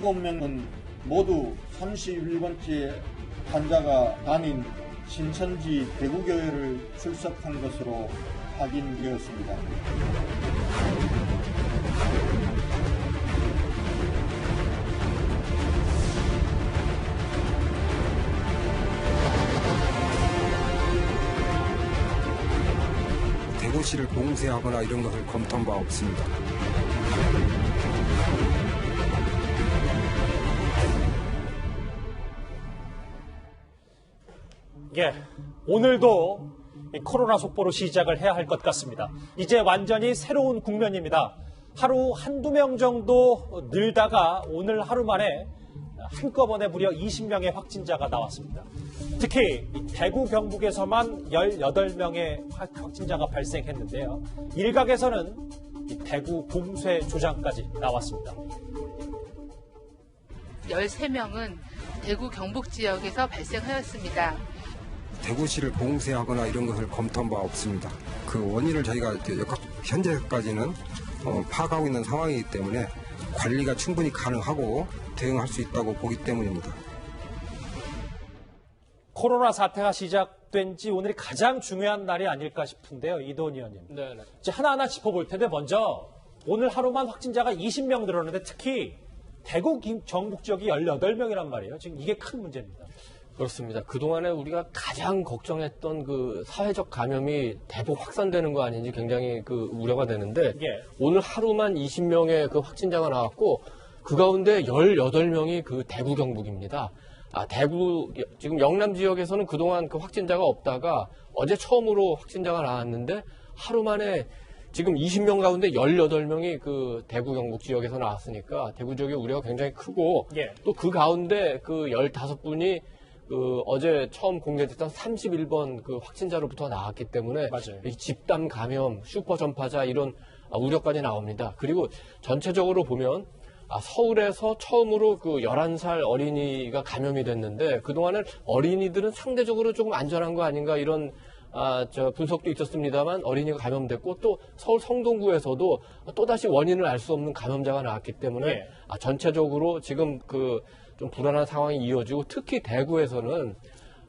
7명은 모두 31번째 환자가 다닌 신천지 대구교회를 출석한 것으로 확인되었습니다. 대구시를 봉쇄하거나 이런 것을 검토한 바 없습니다. 예, 오늘도 이 코로나 속보로 시작을 해야 할 것 같습니다. 이제 완전히 새로운 국면입니다. 하루 한두 명 정도 늘다가 오늘 하루 만에 한꺼번에 무려 20명의 확진자가 나왔습니다. 특히 대구 경북에서만 18명의 확진자가 발생했는데요. 일각에서는 이 대구 봉쇄 조장까지 나왔습니다. 13명은 대구 경북 지역에서 발생하였습니다. 대구시를 봉쇄하거나 이런 것을 검토한 바 없습니다. 그 원인을 저희가 현재까지는 파악하고 있는 상황이기 때문에 관리가 충분히 가능하고 대응할 수 있다고 보기 때문입니다. 코로나 사태가 시작된 지 오늘이 가장 중요한 날이 아닐까 싶은데요. 이도훈 의원님. 네. 이제 하나하나 짚어볼 텐데 먼저 오늘 하루만 확진자가 20명 늘었는데 특히 대구 경북 지역이 18명이란 말이에요. 지금 이게 큰 문제입니다. 그렇습니다. 그동안에 우리가 가장 걱정했던 그 사회적 감염이 대폭 확산되는 거 아닌지 굉장히 그 우려가 되는데 예. 오늘 하루만 20명의 그 확진자가 나왔고 그 가운데 18명이 그 대구 경북입니다. 대구 지금 영남 지역에서는 그동안 그 확진자가 없다가 어제 처음으로 확진자가 나왔는데 하루 만에 지금 20명 가운데 18명이 그 대구 경북 지역에서 나왔으니까 대구 지역의 우려가 굉장히 크고 예. 또 그 가운데 그 15분이 그 어제 처음 공개됐던 31번 그 확진자로부터 나왔기 때문에 맞아요. 이 집단 감염, 슈퍼 전파자 이런 우려까지 나옵니다. 그리고 전체적으로 보면 서울에서 처음으로 그 11살 어린이가 감염이 됐는데 그동안은 어린이들은 상대적으로 조금 안전한 거 아닌가 이런 분석도 있었습니다만 어린이가 감염됐고 또 서울 성동구에서도 또다시 원인을 알 수 없는 감염자가 나왔기 때문에 예. 전체적으로 지금 그 좀 불안한 상황이 이어지고 특히 대구에서는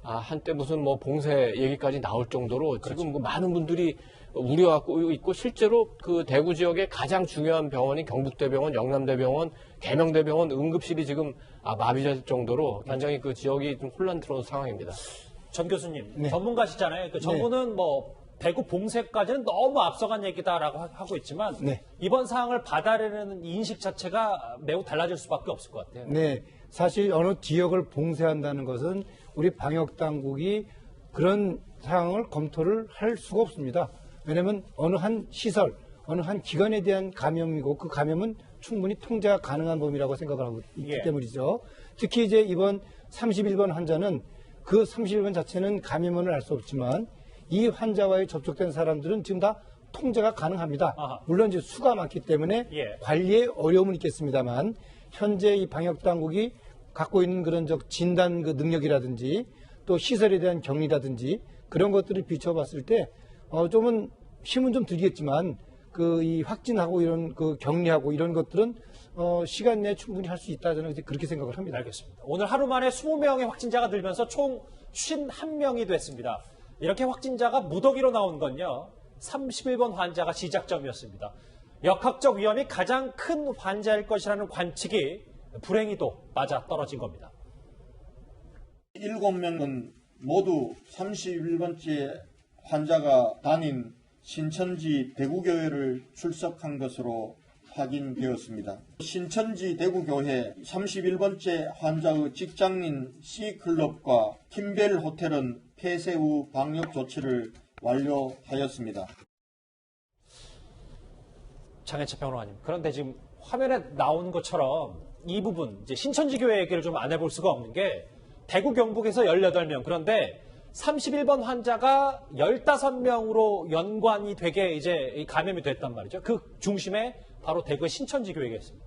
한때 무슨 뭐 봉쇄 얘기까지 나올 정도로 그렇죠. 지금 뭐 많은 분들이 우려하고 있고 실제로 그 대구 지역의 가장 중요한 병원이 경북대병원, 영남대병원, 계명대병원 응급실이 지금 마비될 정도로 굉장히 그 지역이 좀 혼란스러운 상황입니다. 전 교수님, 네. 전문가시잖아요. 그 정부는 뭐 대구 봉쇄까지는 너무 앞서간 얘기다라고 하고 있지만 네. 이번 상황을 받아내는 인식 자체가 매우 달라질 수밖에 없을 것 같아요. 네, 사실 어느 지역을 봉쇄한다는 것은 우리 방역 당국이 그런 상황을 검토를 할 수가 없습니다. 왜냐하면 어느 한 시설, 어느 한 기관에 대한 감염이고 그 감염은 충분히 통제가 가능한 범위라고 생각을 하고 있기 예. 때문이죠. 특히 이제 이번 31번 환자는 그 31번 자체는 감염원을 알 수 없지만 이 환자와의 접촉된 사람들은 지금 다 통제가 가능합니다. 아하. 물론 이제 수가 많기 때문에 예. 관리에 어려움은 있겠습니다만 현재 이 방역 당국이 갖고 있는 그런 진단 그 능력이라든지 또 시설에 대한 격리라든지 그런 것들을 비춰봤을 때 좀은 힘은 좀 들겠지만 그 이 확진하고 이런 그 격리하고 이런 것들은 시간 내에 충분히 할 수 있다 저는 그렇게 생각을 합니다. 알겠습니다. 오늘 하루 만에 20명의 확진자가 늘면서 총 51명이 됐습니다. 이렇게 확진자가 무더기로 나온 건요. 31번 환자가 시작점이었습니다. 역학적 위험이 가장 큰 환자일 것이라는 관측이 불행히도 맞아 떨어진 겁니다. 7명은 모두 31번째 환자가 다닌 신천지 대구교회를 출석한 것으로 확인되었습니다. 신천지 대구교회 31번째 환자의 직장인 C클럽과 킴벨 호텔은 폐쇄 후 방역 조치를 완료하였습니다. 장혜철 평론가님, 그런데 지금 화면에 나온 것처럼 이 부분, 이제 신천지 교회 얘기를 좀 안 해볼 수가 없는 게 대구 경북에서 18명, 그런데 31번 환자가 15명으로 연관이 되게 이제 감염이 됐단 말이죠. 그 중심에 바로 대구의 신천지 교회가 있습니다.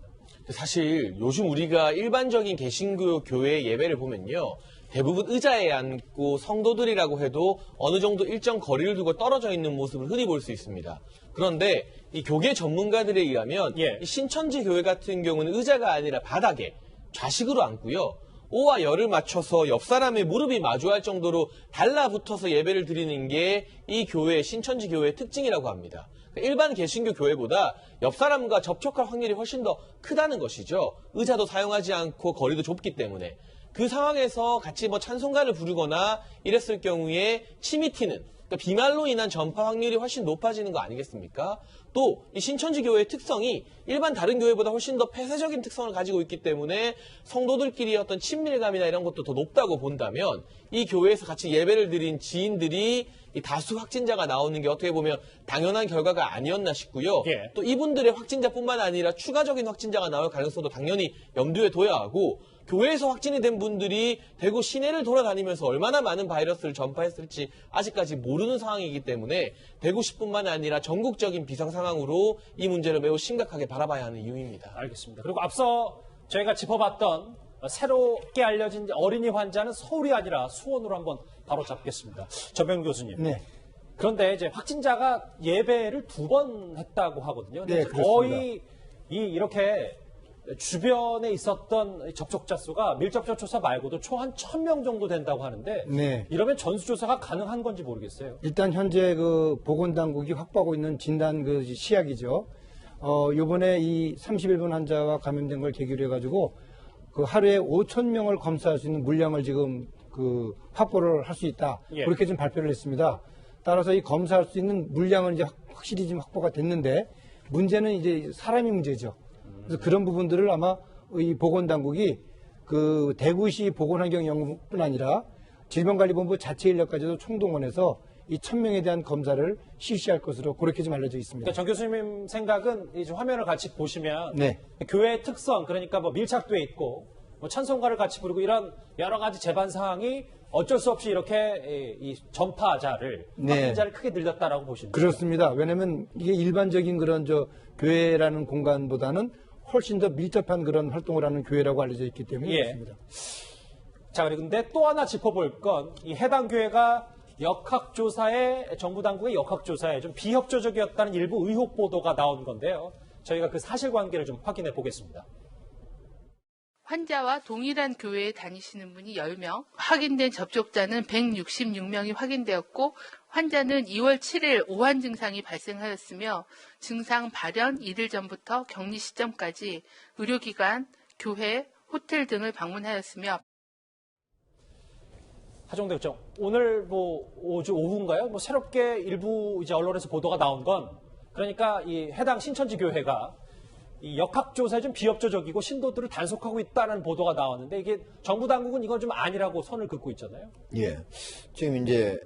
사실 요즘 우리가 일반적인 개신교 교회 예배를 보면요. 대부분 의자에 앉고 성도들이라고 해도 어느 정도 일정 거리를 두고 떨어져 있는 모습을 흔히 볼 수 있습니다. 그런데 이 교계 전문가들에 의하면 예. 이 신천지 교회 같은 경우는 의자가 아니라 바닥에 좌식으로 앉고요. 오와 열을 맞춰서 옆 사람의 무릎이 마주할 정도로 달라붙어서 예배를 드리는 게 이 교회, 신천지 교회의 특징이라고 합니다. 일반 개신교 교회보다 옆 사람과 접촉할 확률이 훨씬 더 크다는 것이죠. 의자도 사용하지 않고 거리도 좁기 때문에. 그 상황에서 같이 뭐 찬송가를 부르거나 이랬을 경우에 침이 튀는, 그러니까 비말로 인한 전파 확률이 훨씬 높아지는 거 아니겠습니까? 또 이 신천지 교회의 특성이 일반 다른 교회보다 훨씬 더 폐쇄적인 특성을 가지고 있기 때문에 성도들끼리 어떤 친밀감이나 이런 것도 더 높다고 본다면 이 교회에서 같이 예배를 드린 지인들이 이 다수 확진자가 나오는 게 어떻게 보면 당연한 결과가 아니었나 싶고요. 예. 또 이분들의 확진자뿐만 아니라 추가적인 확진자가 나올 가능성도 당연히 염두에 둬야 하고 교회에서 확진이 된 분들이 대구 시내를 돌아다니면서 얼마나 많은 바이러스를 전파했을지 아직까지 모르는 상황이기 때문에 대구시뿐만 아니라 전국적인 비상 상황으로 이 문제를 매우 심각하게 바라봐야 하는 이유입니다. 알겠습니다. 그리고 앞서 저희가 짚어봤던 새롭게 알려진 어린이 환자는 서울이 아니라 수원으로 한번 바로 잡겠습니다. 전병 교수님. 네. 그런데 이제 확진자가 예배를 2번 했다고 하거든요. 근데 네, 이제 그렇습니다. 거의 이렇게 주변에 있었던 접촉자 수가 밀접촉 조사 말고도 총 한 1,000명 정도 된다고 하는데 네. 이러면 전수조사가 가능한 건지 모르겠어요. 일단 현재 그 보건당국이 확보하고 있는 진단 그 시약이죠. 요번에 이 31번 환자와 감염된 걸 계기로 해가지고 그 하루에 5,000명을 검사할 수 있는 물량을 지금 그 확보를 할 수 있다. 예. 그렇게 좀 발표를 했습니다. 따라서 이 검사할 수 있는 물량은 이제 확실히 지금 확보가 됐는데 문제는 이제 사람이 문제죠. 그래서 그런 부분들을 아마 이 보건당국이 그 대구시 보건환경연구뿐 아니라 질병관리본부 자체 인력까지도 총동원해서 이 1,000명에 대한 검사를 실시할 것으로 그렇게 좀 알려져 있습니다. 그러니까 정 교수님 생각은 이제 화면을 같이 보시면 네. 교회의 특성, 그러니까 뭐 밀착돼 있고 뭐 찬송가를 같이 부르고 이런 여러 가지 재반 사항이 어쩔 수 없이 이렇게 이 전파자를 네. 확진자를 크게 늘렸다라고 보시는 거죠. 그렇습니다. 왜냐하면 이게 일반적인 그런 교회라는 공간보다는 훨씬 더 밀접한 그런 활동을 하는 교회라고 알려져 있기 때문에 예. 그렇습니다. 자, 그런데 또 하나 짚어볼 건 이 해당 교회가 정부 당국의 역학조사에 좀 비협조적이었다는 일부 의혹 보도가 나온 건데요. 저희가 그 사실관계를 좀 확인해 보겠습니다. 환자와 동일한 교회에 다니시는 분이 10명, 확인된 접촉자는 166명이 확인되었고 환자는 2월 7일 오한 증상이 발생하였으며 증상 발현 이틀 전부터 격리 시점까지 의료기관, 교회, 호텔 등을 방문하였으며 하정대 국장, 오늘 오후인가요? 새롭게 일부 이제 언론에서 보도가 나온 건 그러니까 이 해당 신천지 교회가 이 역학조사에 좀 비협조적이고 신도들을 단속하고 있다는 보도가 나왔는데 이게 정부 당국은 이건 좀 아니라고 선을 긋고 있잖아요. 예. 지금 이제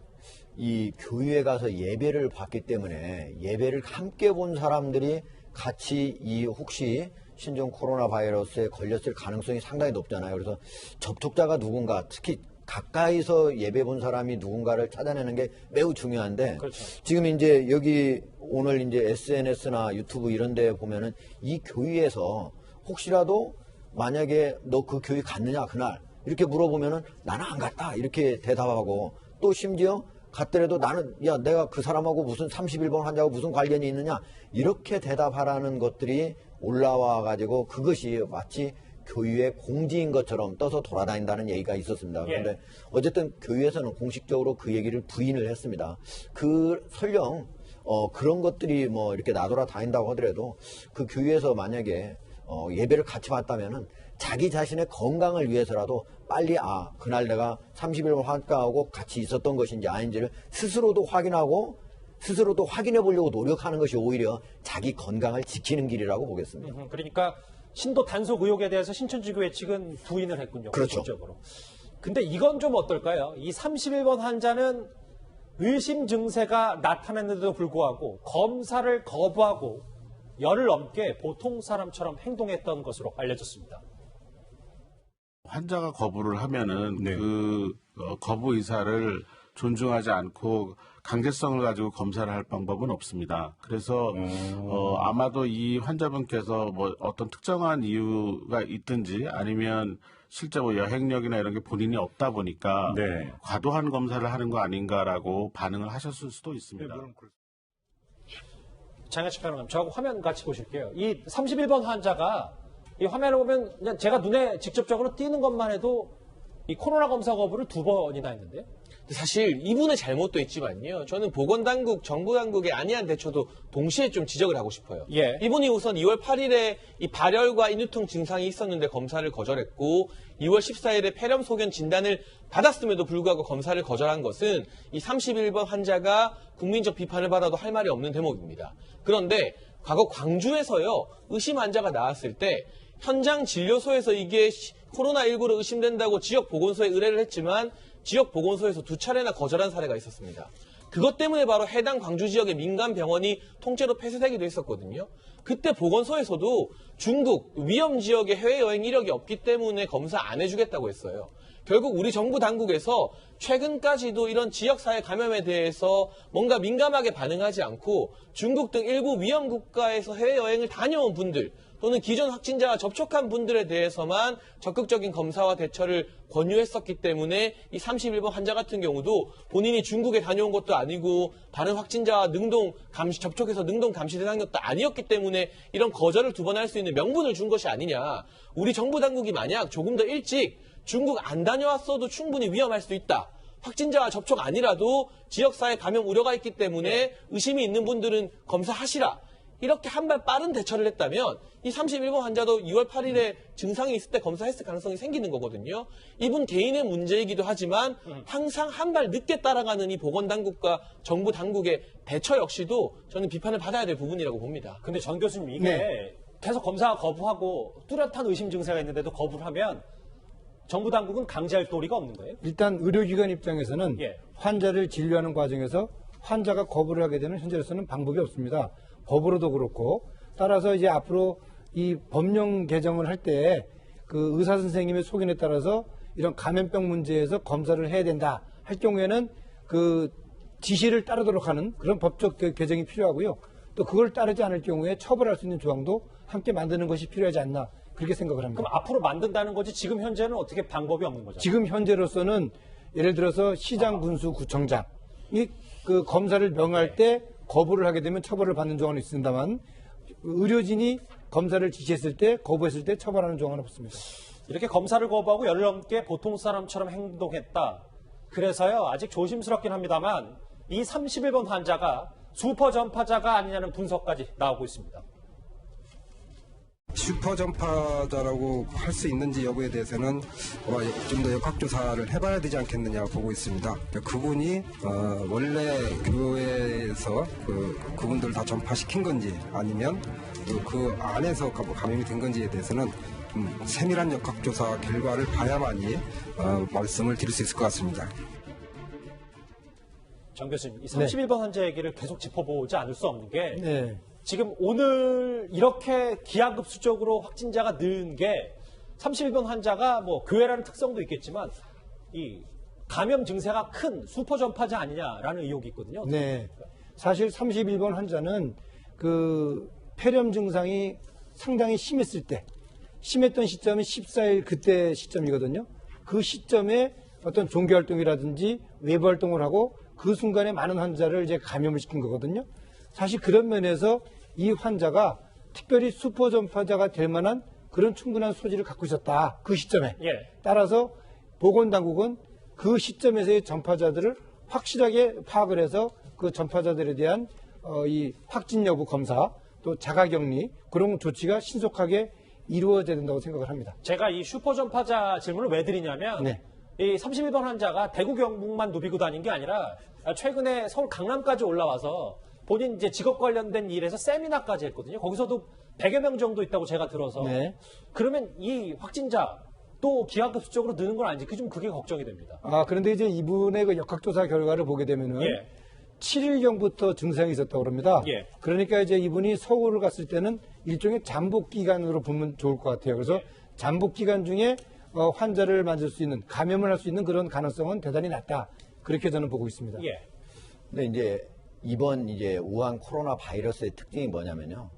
이 교회에 가서 예배를 받기 때문에 예배를 함께 본 사람들이 같이 혹시 신종 코로나 바이러스에 걸렸을 가능성이 상당히 높잖아요. 그래서 접촉자가 누군가, 특히 가까이서 예배 본 사람이 누군가를 찾아내는 게 매우 중요한데 그렇죠. 지금 이제 여기 오늘 이제 SNS나 유튜브 이런 데 보면은 이 교회에서 혹시라도 만약에 너 그 교회 갔느냐 그날 이렇게 물어보면은 나는 안 갔다 이렇게 대답하고 또 심지어 갔더라도 나는 내가 그 사람하고 무슨 31번 환자하고 무슨 관련이 있느냐 이렇게 대답하라는 것들이 올라와 가지고 그것이 마치 교회의 공지인 것처럼 떠서 돌아다닌다는 얘기가 있었습니다. 그런데 어쨌든 교회에서는 공식적으로 그 얘기를 부인을 했습니다. 설령 그런 것들이 뭐 이렇게 나돌아 다닌다고 하더라도 그 교회에서 만약에 예배를 같이 받다면은 자기 자신의 건강을 위해서라도 빨리 그날 내가 31번 환자하고 같이 있었던 것인지 아닌지를 스스로도 확인해 보려고 노력하는 것이 오히려 자기 건강을 지키는 길이라고 보겠습니다. 그러니까 신도 단속 의혹에 대해서 신천지교회 측은 부인을 했군요. 그렇죠. 공식적으로. 근데 이건 좀 어떨까요? 이 31번 환자는 의심 증세가 나타났는데도 불구하고 검사를 거부하고 열흘 넘게 보통 사람처럼 행동했던 것으로 알려졌습니다. 환자가 거부를 하면은 그 거부 의사를 존중하지 않고 강제성을 가지고 검사를 할 방법은 없습니다. 그래서 아마도 이 환자분께서 뭐 어떤 특정한 이유가 있든지 아니면 실제 뭐 여행력이나 이런 게 본인이 없다 보니까 과도한 검사를 하는 거 아닌가라고 반응을 하셨을 수도 있습니다. 장혜식 변호사님, 저하고 화면 같이 보실게요. 이 31번 환자가 이 화면을 보면 그냥 제가 눈에 직접적으로 띄는 것만 해도 이 코로나 검사 거부를 2번이나 했는데요. 사실 이분의 잘못도 있지만요. 저는 보건당국, 정부당국의 안이한 대처도 동시에 좀 지적을 하고 싶어요. 예. 이분이 우선 2월 8일에 이 발열과 인후통 증상이 있었는데 검사를 거절했고 2월 14일에 폐렴 소견 진단을 받았음에도 불구하고 검사를 거절한 것은 이 31번 환자가 국민적 비판을 받아도 할 말이 없는 대목입니다. 그런데 과거 광주에서요. 의심 환자가 나왔을 때 현장 진료소에서 이게 코로나19로 의심된다고 지역 보건소에 의뢰를 했지만 지역 보건소에서 2차례나 거절한 사례가 있었습니다. 그것 때문에 바로 해당 광주 지역의 민간 병원이 통째로 폐쇄되기도 했었거든요. 그때 보건소에서도 중국 위험 지역의 해외여행 이력이 없기 때문에 검사 안 해주겠다고 했어요. 결국 우리 정부 당국에서 최근까지도 이런 지역사회 감염에 대해서 뭔가 민감하게 반응하지 않고 중국 등 일부 위험 국가에서 해외여행을 다녀온 분들 또는 기존 확진자와 접촉한 분들에 대해서만 적극적인 검사와 대처를 권유했었기 때문에 이 31번 환자 같은 경우도 본인이 중국에 다녀온 것도 아니고 다른 확진자와 접촉해서 능동 감시 대상인 것도 아니었기 때문에 이런 거절을 2번 할 수 있는 명분을 준 것이 아니냐. 우리 정부 당국이 만약 조금 더 일찍 중국 안 다녀왔어도 충분히 위험할 수 있다. 확진자와 접촉 아니라도 지역사회 감염 우려가 있기 때문에 의심이 있는 분들은 검사하시라. 이렇게 한 발 빠른 대처를 했다면 이 31번 환자도 2월 8일에 증상이 있을 때 검사했을 가능성이 생기는 거거든요. 이분 개인의 문제이기도 하지만 항상 한 발 늦게 따라가는 이 보건당국과 정부 당국의 대처 역시도 저는 비판을 받아야 될 부분이라고 봅니다. 근데 전 교수님 이게 계속 검사 거부하고 뚜렷한 의심 증세가 있는데도 거부를 하면 정부 당국은 강제할 도리가 없는 거예요? 일단 의료기관 입장에서는 예. 환자를 진료하는 과정에서 환자가 거부를 하게 되면 현재로서는 방법이 없습니다. 법으로도 그렇고 따라서 이제 앞으로 이 법령 개정을 할 때 그 의사 선생님의 소견에 따라서 이런 감염병 문제에서 검사를 해야 된다 할 경우에는 그 지시를 따르도록 하는 그런 법적 개정이 필요하고요. 또 그걸 따르지 않을 경우에 처벌할 수 있는 조항도 함께 만드는 것이 필요하지 않나 그렇게 생각을 합니다. 그럼 앞으로 만든다는 거지 지금 현재는 어떻게 방법이 없는 거죠? 지금 현재로서는 예를 들어서 시장 군수 구청장이 그 검사를 명할 때 거부를 하게 되면 처벌을 받는 조항은 있습니다만 의료진이 검사를 지시했을 때 거부했을 때 처벌하는 조항은 없습니다. 이렇게 검사를 거부하고 열 넘게 보통 사람처럼 행동했다. 그래서요 아직 조심스럽긴 합니다만 이 31번 환자가 슈퍼 전파자가 아니냐는 분석까지 나오고 있습니다. 슈퍼 전파자라고 할 수 있는지 여부에 대해서는 좀 더 역학조사를 해봐야 되지 않겠느냐 보고 있습니다. 그분이 원래 교회에서 그분들 다 전파시킨 건지 아니면 그 안에서 감염이 된 건지에 대해서는 세밀한 역학조사 결과를 봐야만이 말씀을 드릴 수 있을 것 같습니다. 정 교수님, 이 31번 환자 얘기를 계속 짚어보지 않을 수 없는 게 네. 지금 오늘 이렇게 기하급수적으로 확진자가 는 게 31번 환자가 뭐 교회라는 특성도 있겠지만 이 감염 증세가 큰 슈퍼 전파자 아니냐라는 의혹이 있거든요. 네. 사실 31번 환자는 그 폐렴 증상이 상당히 심했을 때 심했던 시점이 14일 그때 시점이거든요. 그 시점에 어떤 종교활동이라든지 외부 활동을 하고 그 순간에 많은 환자를 이제 감염을 시킨 거거든요. 사실 그런 면에서 이 환자가 특별히 슈퍼 전파자가 될 만한 그런 충분한 소질을 갖고 있었다. 그 시점에. 예. 따라서 보건당국은 그 시점에서의 전파자들을 확실하게 파악을 해서 그 전파자들에 대한 이 확진 여부 검사 또 자가격리 그런 조치가 신속하게 이루어져야 된다고 생각을 합니다. 제가 이 슈퍼 전파자 질문을 왜 드리냐면 네. 이 31번 환자가 대구 경북만 누비고 다닌 게 아니라 최근에 서울 강남까지 올라와서 본인 이제 직업 관련된 일에서 세미나까지 했거든요. 거기서도 100여 명 정도 있다고 제가 들어서 네. 그러면 이 확진자 또 기하급수적으로 느는 건 아닌지 좀 그게 걱정이 됩니다. 그런데 이제 이분의 그 역학조사 결과를 보게 되면은 예. 7일경부터 증상이 있었다고 합니다. 예. 그러니까 이제 이분이 서울을 갔을 때는 일종의 잠복 기간으로 보면 좋을 것 같아요. 그래서 잠복 기간 중에 환자를 만질 수 있는 감염을 할 수 있는 그런 가능성은 대단히 낮다. 그렇게 저는 보고 있습니다. 예. 근데 이제 이번 이제 우한 코로나 바이러스의 특징이 뭐냐면요.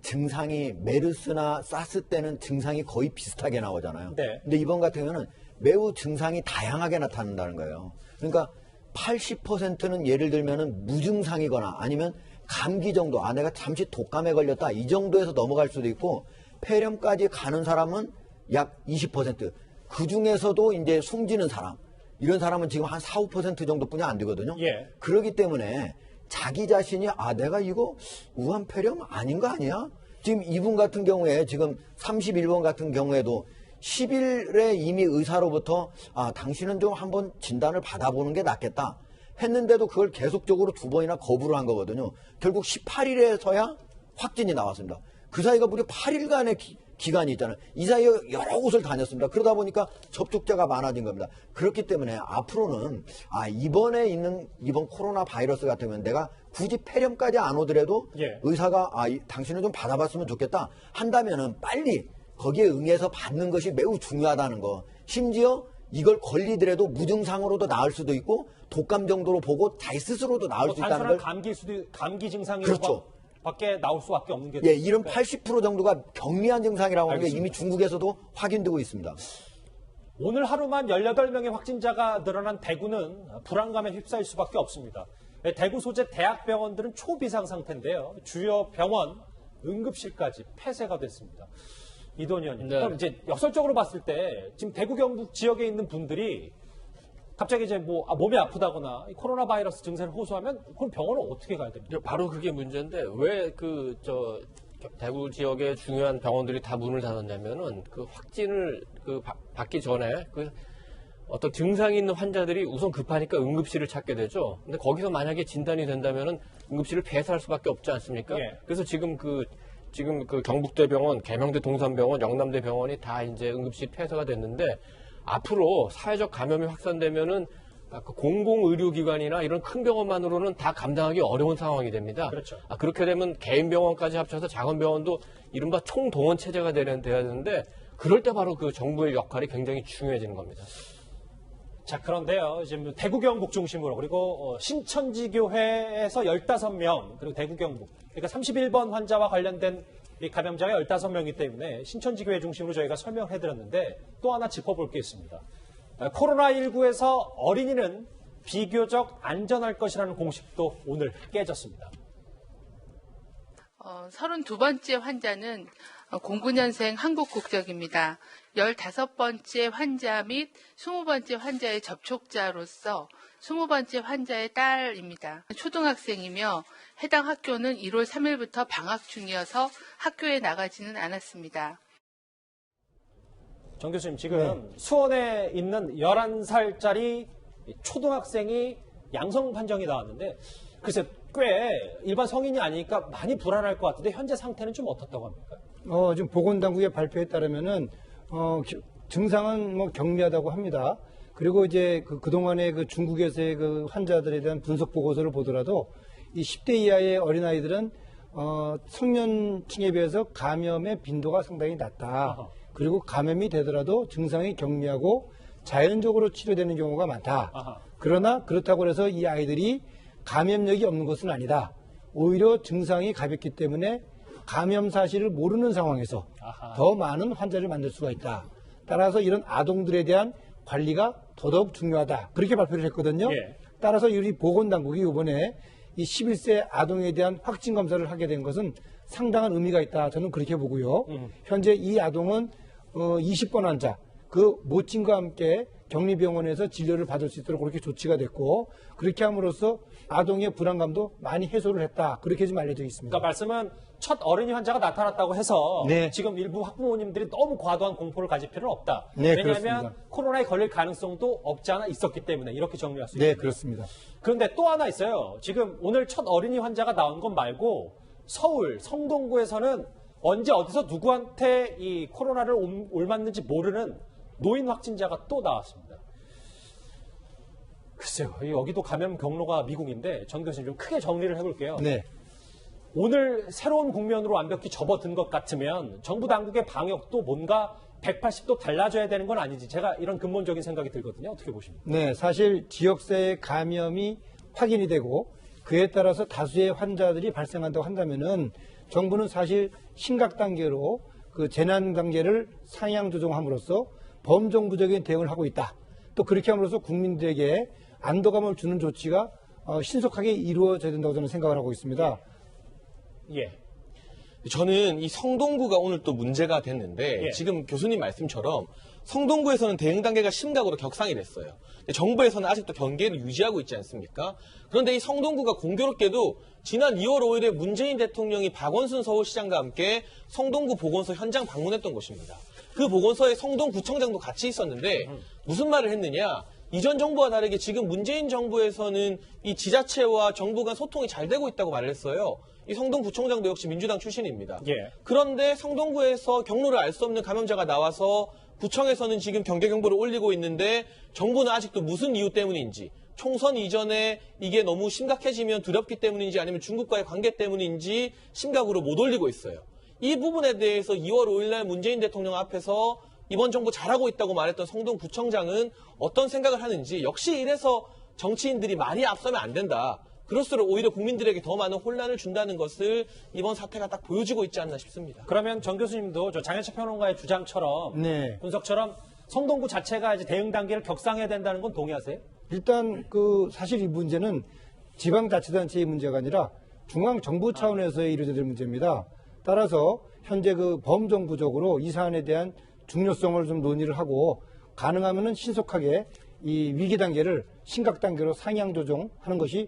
증상이 메르스나 사스 때는 증상이 거의 비슷하게 나오잖아요. 네. 근데 이번 같은 경우는 매우 증상이 다양하게 나타난다는 거예요. 그러니까 80%는 예를 들면은 무증상이거나 아니면 감기 정도, 내가 잠시 독감에 걸렸다 이 정도에서 넘어갈 수도 있고 폐렴까지 가는 사람은 약 20%. 그 중에서도 이제 숨지는 사람, 이런 사람은 지금 한 4, 5% 정도뿐이 안 되거든요. 예. 그렇기 때문에 자기 자신이 내가 이거 우한 폐렴 아닌 거 아니야? 지금 이분 같은 경우에 지금 31번 같은 경우에도 10일에 이미 의사로부터 당신은 좀 한번 진단을 받아보는 게 낫겠다 했는데도 그걸 계속적으로 2번이나 거부를 한 거거든요. 결국 18일에서야 확진이 나왔습니다. 그 사이가 무려 8일간의 기간이 있잖아요. 이 사이에 여러 곳을 다녔습니다. 그러다 보니까 접촉자가 많아진 겁니다. 그렇기 때문에 앞으로는 이번에 있는 이번 코로나 바이러스 같으면 내가 굳이 폐렴까지 안 오더라도 예. 의사가 당신은 좀 받아봤으면 좋겠다 한다면은 빨리 거기에 응해서 받는 것이 매우 중요하다는 거. 심지어 이걸 걸리더라도 무증상으로도 나을 수도 있고 독감 정도로 보고 자기 스스로도 나을 수 있다는 걸. 단순한 감기 증상이 그렇죠. 밖에 나올 수밖에 없는 게. 예, 이런 80% 정도가 경미한 증상이라고 하는 게 이미 중국에서도 확인되고 있습니다. 오늘 하루만 18명의 확진자가 늘어난 대구는 불안감에 휩싸일 수밖에 없습니다. 대구 소재 대학병원들은 초비상 상태인데요. 주요 병원, 응급실까지 폐쇄가 됐습니다. 이도현 의원님. 네. 그럼 이제 역설적으로 봤을 때 지금 대구 경북 지역에 있는 분들이 갑자기 이제 몸이 아프다거나 코로나 바이러스 증세를 호소하면 그럼 병원을 어떻게 가야 됩니까? 바로 그게 문제인데 왜 대구 지역의 중요한 병원들이 다 문을 닫았냐면은 그 확진을 받기 전에 어떤 증상이 있는 환자들이 우선 급하니까 응급실을 찾게 되죠. 근데 거기서 만약에 진단이 된다면은 응급실을 폐쇄할 수밖에 없지 않습니까? 예. 그래서 지금 경북대병원, 계명대 동산병원, 영남대병원이 다 이제 응급실 폐쇄가 됐는데 앞으로 사회적 감염이 확산되면은 공공의료기관이나 이런 큰 병원만으로는 다 감당하기 어려운 상황이 됩니다. 그렇죠. 그렇게 되면 개인 병원까지 합쳐서 작은 병원도 이른바 총동원 체제가 돼야 되는데 그럴 때 바로 그 정부의 역할이 굉장히 중요해지는 겁니다. 자, 그런데요, 지금 대구 경북 중심으로 그리고 신천지교회에서 15명 그리고 대구 경북 그러니까 31번 환자와 관련된 이 감염자가 15명이기 때문에 신천지교회 중심으로 저희가 설명을 해드렸는데 또 하나 짚어볼 게 있습니다. 코로나19에서 어린이는 비교적 안전할 것이라는 공식도 오늘 깨졌습니다. 32번째 환자는 09년생 한국 국적입니다. 15번째 환자 및 20번째 환자의 접촉자로서 20번째 환자의 딸입니다. 초등학생이며 해당 학교는 1월 3일부터 방학 중이어서 학교에 나가지는 않았습니다. 정 교수님, 지금 수원에 있는 11살짜리 초등학생이 양성 판정이 나왔는데 글쎄 꽤 일반 성인이 아니니까 많이 불안할 것 같은데 현재 상태는 좀 어떻다고 합니까? 지금 보건당국의 발표에 따르면은 증상은 경미하다고 합니다. 그리고 이제 그동안의 중국에서의 환자들에 대한 분석 보고서를 보더라도 이 10대 이하의 어린아이들은 성년층에 비해서 감염의 빈도가 상당히 낮다. 그리고 감염이 되더라도 증상이 경미하고 자연적으로 치료되는 경우가 많다. 그러나 그렇다고 해서 이 아이들이 감염력이 없는 것은 아니다. 오히려 증상이 가볍기 때문에 감염 사실을 모르는 상황에서 더 많은 환자를 만들 수가 있다. 따라서 이런 아동들에 대한 관리가 더더욱 중요하다. 그렇게 발표를 했거든요. 예. 따라서 우리 보건당국이 이번에 이 11세 아동에 대한 확진 검사를 하게 된 것은 상당한 의미가 있다. 저는 그렇게 보고요. 현재 이 아동은 20번 환자, 그 모친과 함께 격리병원에서 진료를 받을 수 있도록 그렇게 조치가 됐고 그렇게 함으로써 아동의 불안감도 많이 해소를 했다. 그렇게 좀 알려져 있습니다. 그러니까 말씀은 첫 어린이 환자가 나타났다고 해서 네. 지금 일부 학부모님들이 너무 과도한 공포를 가질 필요는 없다. 네, 왜냐하면 그렇습니다. 코로나에 걸릴 가능성도 없지 않아 있었기 때문에 이렇게 정리할 수 네, 있습니다. 그렇습니다. 그런데 또 하나 있어요. 지금 오늘 첫 어린이 환자가 나온 것 말고 서울 성동구에서는 언제 어디서 누구한테 이 코로나를 옮았는지 모르는 노인 확진자가 또 나왔습니다. 글쎄요. 여기도 감염 경로가 미국인데 정 교수님 좀 크게 정리를 해볼게요. 네. 오늘 새로운 국면으로 완벽히 접어든 것 같으면 정부 당국의 방역도 뭔가 180도 달라져야 되는 건 아니지. 제가 이런 근본적인 생각이 들거든요. 어떻게 보십니까? 네, 사실 지역사회 감염이 확인이 되고 그에 따라서 다수의 환자들이 발생한다고 한다면은 정부는 사실 심각 단계로 그 재난 단계를 상향 조정함으로써 범정부적인 대응을 하고 있다. 또 그렇게 함으로써 국민들에게 안도감을 주는 조치가 신속하게 이루어져야 된다고 저는 생각을 하고 있습니다. 예. 저는 이 성동구가 오늘 또 문제가 됐는데 예. 지금 교수님 말씀처럼 성동구에서는 대응 단계가 심각으로 격상이 됐어요. 근데 정부에서는 아직도 경계를 유지하고 있지 않습니까? 그런데 이 성동구가 공교롭게도 지난 2월 5일에 문재인 대통령이 박원순 서울시장과 함께 성동구 보건소 현장 방문했던 곳입니다. 그 보건소에 성동구청장도 같이 있었는데 무슨 말을 했느냐? 이전 정부와 다르게 지금 문재인 정부에서는 이 지자체와 정부 간 소통이 잘 되고 있다고 말을 했어요. 이 성동구청장도 역시 민주당 출신입니다. 예. 그런데 성동구에서 경로를 알 수 없는 감염자가 나와서 구청에서는 지금 경계경보를 올리고 있는데 정부는 아직도 무슨 이유 때문인지, 총선 이전에 이게 너무 심각해지면 두렵기 때문인지 아니면 중국과의 관계 때문인지 심각으로 못 올리고 있어요. 이 부분에 대해서 2월 5일 날 문재인 대통령 앞에서 이번 정부 잘하고 있다고 말했던 성동구청장은 어떤 생각을 하는지, 역시 이래서 정치인들이 말이 앞서면 안 된다. 그럴수록 오히려 국민들에게 더 많은 혼란을 준다는 것을 이번 사태가 딱 보여주고 있지 않나 싶습니다. 그러면 정 교수님도 저 장현철 평론가의 주장처럼 네. 분석처럼 성동구 자체가 이제 대응 단계를 격상해야 된다는 건 동의하세요? 일단 사실 이 문제는 지방자치단체의 문제가 아니라 중앙정부 차원에서의 이루어져야 될 문제입니다. 따라서 현재 범정부적으로 이 사안에 대한 중요성을 좀 논의를 하고 가능하면은 신속하게 이 위기 단계를 심각 단계로 상향 조정하는 것이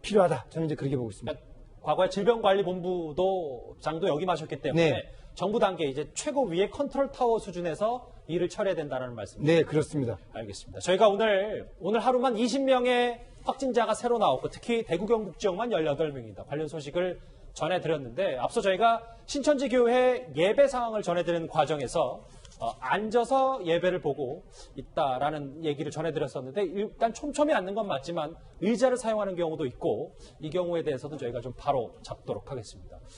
필요하다. 저는 이제 그렇게 보고 있습니다. 과거에 질병관리본부도 장도 역임하셨기 때문에 네. 정부 단계 이제 최고 위의 컨트롤 타워 수준에서 일을 처리해야 된다는 말씀이죠. 네, 그렇습니다. 알겠습니다. 저희가 오늘 하루만 20명의 확진자가 새로 나왔고 특히 대구 경북 지역만 18명입니다. 관련 소식을 전해드렸는데 앞서 저희가 신천지 교회 예배 상황을 전해드리는 과정에서 앉아서 예배를 보고 있다라는 얘기를 전해드렸었는데 일단 촘촘히 앉는 건 맞지만 의자를 사용하는 경우도 있고 이 경우에 대해서도 저희가 좀 바로 잡도록 하겠습니다.